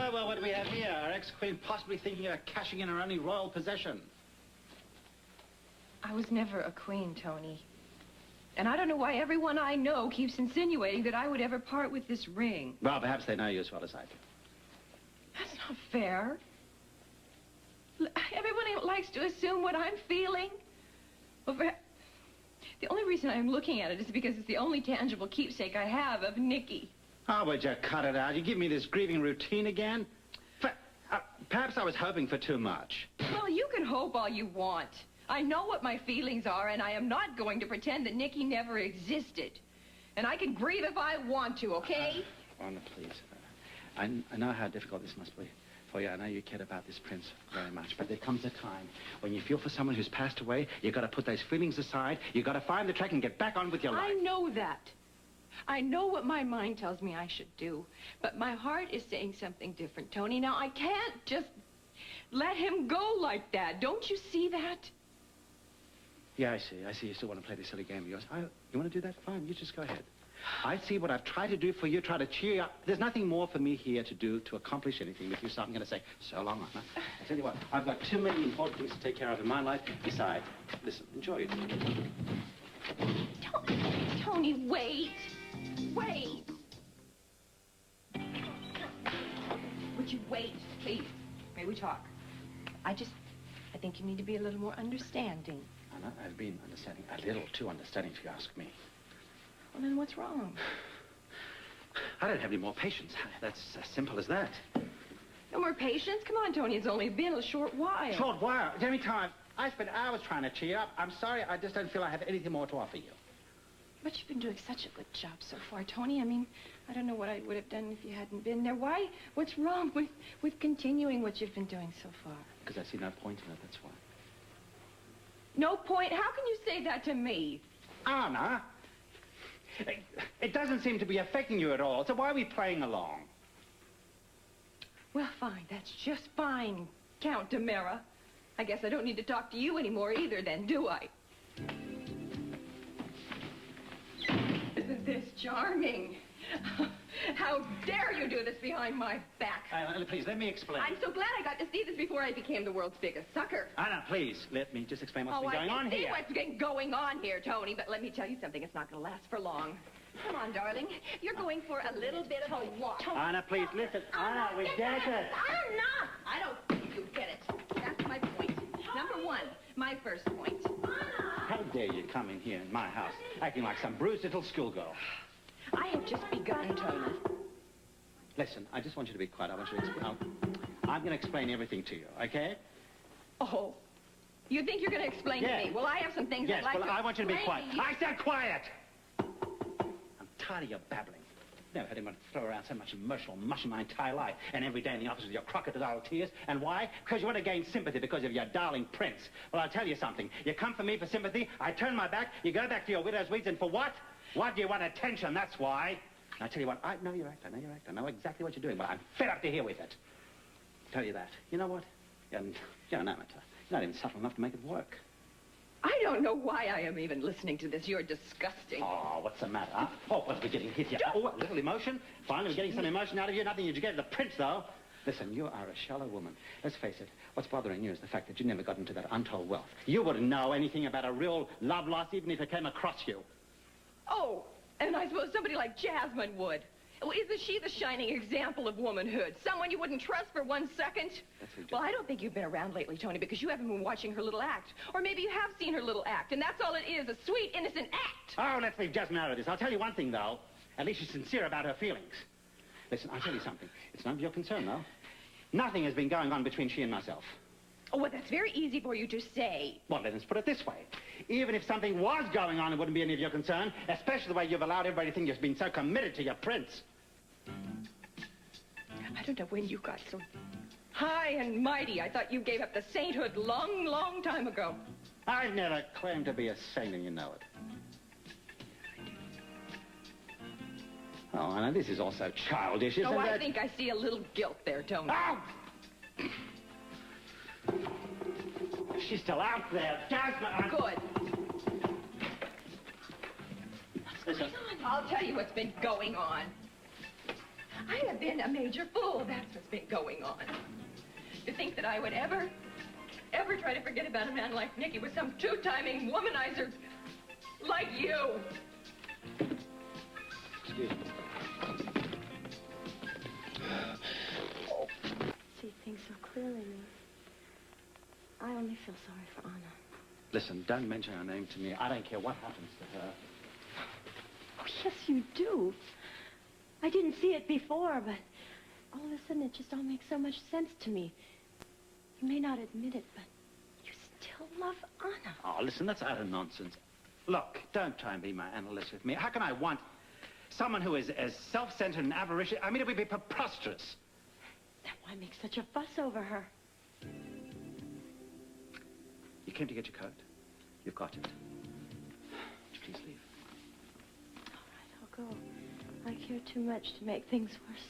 Oh, well, what do we have here? Our ex-queen possibly thinking of cashing in her only royal possession. I was never a queen, Tony. And I don't know why everyone I know keeps insinuating that I would ever part with this ring. Well, perhaps they know you as well as I do. That's not fair. Everyone likes to assume what I'm feeling. Well, the only reason I'm looking at it is because it's the only tangible keepsake I have of Nicky. Oh, would you cut it out? You give me this grieving routine again? Perhaps I was hoping for too much. Well, you can hope all you want. I know what my feelings are, and I am not going to pretend that Nicky never existed. And I can grieve if I want to, okay? Anna, please. I know how difficult this must be for you. I know you care about this prince very much, but there comes a time when you feel for someone who's passed away, you've got to put those feelings aside, you've got to find the track and get back on with your life. I know that. I know what my mind tells me I should do, but my heart is saying something different, Tony. Now, I can't just let him go like that. Don't you see that? Yeah, I see. I see you still want to play this silly game of yours. You want to do that? Fine, you just go ahead. I see what I've tried to do for you, try to cheer you up. There's nothing more for me here to do to accomplish anything with you, so I'm going to say, so long, Anna. I tell you what, I've got too many important things to take care of in my life. Besides, listen, enjoy it. Tony, wait. Wait. Would you wait, please? May we talk? I think you need to be a little more understanding. Anna, I've been understanding, a little too understanding if you ask me. Well, then what's wrong? I don't have any more patience. That's as simple as that. No more patience? Come on, Tony, it's only been a short while. Short while? Every time. I spent hours trying to cheer you up. I'm sorry, I just don't feel I have anything more to offer you. But you've been doing such a good job so far, Tony. I mean, I don't know what I would have done if you hadn't been there. Why? What's wrong with continuing what you've been doing so far? Because I see no point in it, that's why. No point? How can you say that to me? Anna, it doesn't seem to be affecting you at all, so why are we playing along? Well, fine. That's just fine, Count Demera. I guess I don't need to talk to you anymore either, then, do I? Isn't this charming? How dare you do this behind my back? Please, let me explain. I'm so glad I got to see this before I became the world's biggest sucker. Anna, please, let me just explain what's been going on here. What's been going on here, Tony, but let me tell you something. It's not going to last for long. Come on, darling. You're going for a little bit of a walk. Anna, please, listen. Anna, we get it. Anna! I don't think you get it. That's my point. Number one, my first point. How dare you come in here in my house, acting like some bruised little schoolgirl? I have just begun, Tony. Listen, I just want you to be quiet. I want you to explain. I'm going to explain everything to you, okay? Oh, you think you're going to explain to me? Well, I have some things I'd like to I want you to be quiet. You. I said quiet! I'm tired of your babbling. Never had anyone throw around so much emotional mush in my entire life. And every day in the office with your crocodile tears. And why? Because you want to gain sympathy because of your darling prince. Well, I'll tell you something. You come for me for sympathy, I turn my back, you go back to your widow's weeds, and for what? What do you want? Attention, that's why. And I tell you what, I know your act, I know your act, I know exactly what you're doing, but I'm fed up to here with it. I'll tell you that. You know what? You're an amateur. You're not even subtle enough to make it work. I don't know why I am even listening to this. You're disgusting. Oh, what's the matter, huh? Oh, what are we getting hit here? Oh, a little emotion? Finally, we're getting some emotion out of you. Nothing you gave the prince, though. Listen, you are a shallow woman. Let's face it. What's bothering you is the fact that you never got into that untold wealth. You wouldn't know anything about a real love loss even if it came across you. Oh, and I suppose somebody like Jasmine would. Well, isn't she the shining example of womanhood? Someone you wouldn't trust for 1 second? Well, I don't think you've been around lately, Tony, because you haven't been watching her little act. Or maybe you have seen her little act, and that's all it is, a sweet, innocent act. Oh, let's leave Jasmine out of this. I'll tell you one thing, though. At least she's sincere about her feelings. Listen, I'll tell you something. It's none of your concern, though. Nothing has been going on between she and myself. Oh, well, that's very easy for you to say. Well, then let's put it this way. Even if something was going on, it wouldn't be any of your concern, especially the way you've allowed everybody to think you've been so committed to your prince. I don't know when you got so high and mighty. I thought you gave up the sainthood long, long time ago. I've never claimed to be a saint, and you know it. Oh, Anna, this is also childish, isn't it? Oh, I think I see a little guilt there, Tony. Oh! She's still out there. Jasmine! Good. Listen. I'll tell you what's been going on. I have been a major fool. That's what's been going on. To think that I would ever try to forget about a man like Nicky with some two-timing womanizer like you. Excuse me. See things so clearly, Lee. I only feel sorry for Anna. Listen, don't mention her name to me. I don't care what happens to her. Oh, yes, you do. I didn't see it before, but all of a sudden it just all makes so much sense to me. You may not admit it, but you still love Anna. Oh, listen, that's utter nonsense. Look, don't try and be my analyst with me. How can I want someone who is as self-centered and avaricious? I mean, it would be preposterous. Then why make such a fuss over her? You came to get your coat. You've got it. Would you please leave? All right, I'll go. I care too much to make things worse.